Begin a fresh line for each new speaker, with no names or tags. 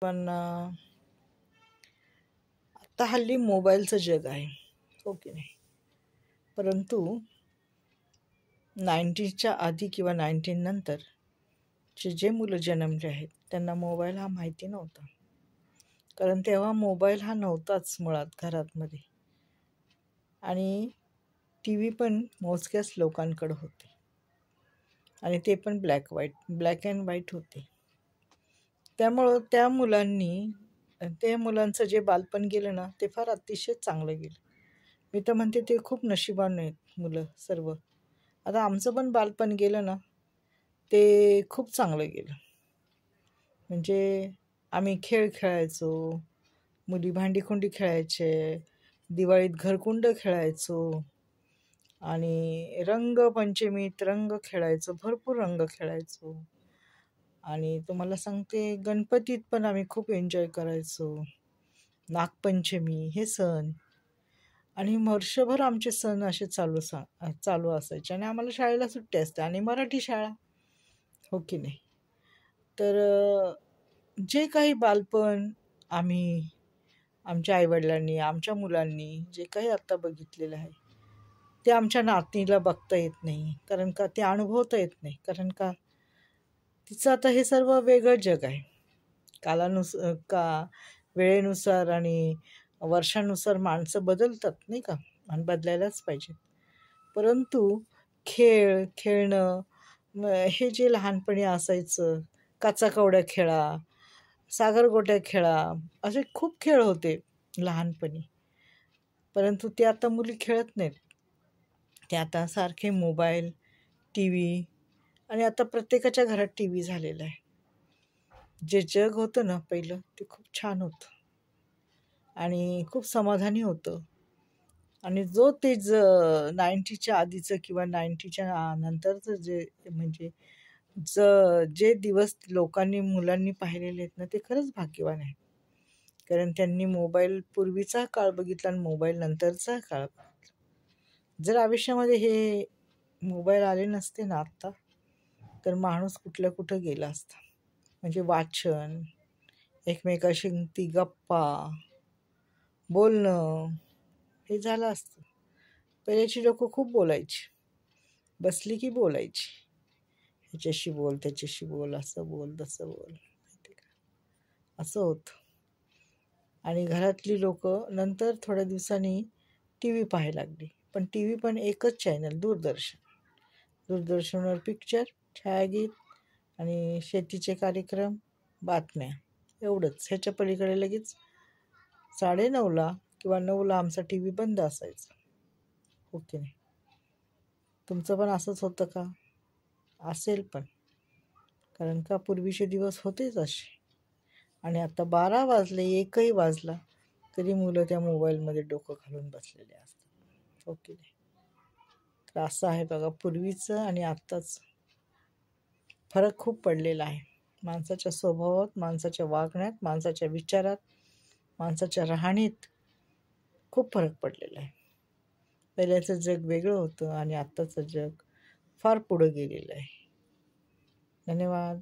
पण आता हल्ली मोबाईलचं जग आहे, हो की नाही? परंतु 90च्या आधी किंवा 90 नंतर जे मुलं जन्मले आहेत त्यांना मोबाईल हा माहिती नव्हता. कारण तेव्हा मोबाईल हा नव्हताच मुळात घरामध्ये. आणि टी व्ही पण मोजक्याच लोकांकडे होते आणि ते पण ब्लॅक अँड व्हाईट होते. त्यामुळं त्या मुलांचं जे बालपण गेलं ना, ते फार अतिशय चांगलं गेलं. मी तर म्हणते ते खूप नशिबान आहेत मुलं सर्व. आता आमचं पण बालपण गेलं ना, ते खूप चांगलं गेलं. म्हणजे आम्ही खेळ खेळायचो, मुली भांडीकुंडी खेळायचे, दिवाळीत घरकुंड खेळायचो आणि रंगपंचमीत रंग खेळायचो, भरपूर रंग खेळायचो. आणि तुम्हाला सांगते गणपतीत पण आम्ही खूप एन्जॉय करायचो, नागपंचमी हे सण. आणि वर्षभर आमचे सण असे चालू असायचे आणि आम्हाला शाळेला सुट्टी असते आणि मराठी शाळा, हो की नाही? तर जे काही बालपण आम्ही आमच्या आईवडिलांनी आमच्या मुलांनी जे काही आत्ता बघितलेलं आहे ते आमच्या नातीला बघता येत नाही. कारण का ते अनुभवता येत नाही. कारण का तिचं आता हे सर्व वेगळं जग आहे. का वेळेनुसार आणि वर्षानुसार माणसं बदलतात नाही का, आणि बदलायलाच पाहिजे. परंतु खेळणं हे जे लहानपणी असायचं, काचाकवड्या खेळा, सागरगोट्या खेळा, असे खूप खेळ होते लहानपणी. परंतु ते आता मुली खेळत नाहीत. ते आता सारखे मोबाईल, टी व्ही आणि आता प्रत्येकाच्या घरात टी व्ही झालेला आहे. जे जग होतं ना पहिलं ते खूप छान होतं आणि खूप समाधानी होतं. आणि जो ते 90च्या आधीचं किंवा 90च्या नंतरचं जे म्हणजे जे दिवस मुलांनी पाहिलेले आहेत ना, ते खरंच भाग्यवान आहे. कारण त्यांनी मोबाईल पूर्वीचा काळ बघितला आणि मोबाईल नंतरचा काळ बघितला. जर आयुष्यामध्ये हे मोबाईल आले नसते ना आत्ता, तर माणूस कुठं गेला असता. म्हणजे वाचन, एकमेकाशी गप्पा, बोलणं हे झालं असतं. पहिल्याची लोकं खूप बोलायची. बसली की बोलायची. ह्याच्याशी बोल, त्याच्याशी बोल, असं बोल, तसं बोल, माहिती का? असं होतं. आणि घरातली लोकं नंतर थोड्या दिवसांनी टी व्ही पाहायला लागली. पण टी व्ही पण एकच चॅनल, दूरदर्शन. दूरदर्शनवर पिक्चर, छायागीत आणि शेतीचे कार्यक्रम, बातम्या, एवढंच. ह्याच्या पलीकडे लगेच 9:30ला किंवा 9ला आमचा टी व्ही बंद असायचा, हो की नाही? तुमचं पण असंच होतं का? असेल पण. कारण का पूर्वीचे दिवस होतेच असे. आणि आता 12 वाजले, 1ही वाजला, तरी मुलं त्या मोबाईलमध्ये डोकं घालून बसलेले असतात, हो की नाही? तर असं आहे बघा, पूर्वीचं आणि आत्ताच फरक खूप पडलेला आहे. माणसाच्या स्वभावात, माणसाच्या वागण्यात, माणसाच्या विचारात, माणसाच्या राहणीत खूप फरक पडलेला आहे. पहिल्याचं जग वेगळं होतं आणि आत्ताचं जग फार पुढं गेलेलं आहे. धन्यवाद.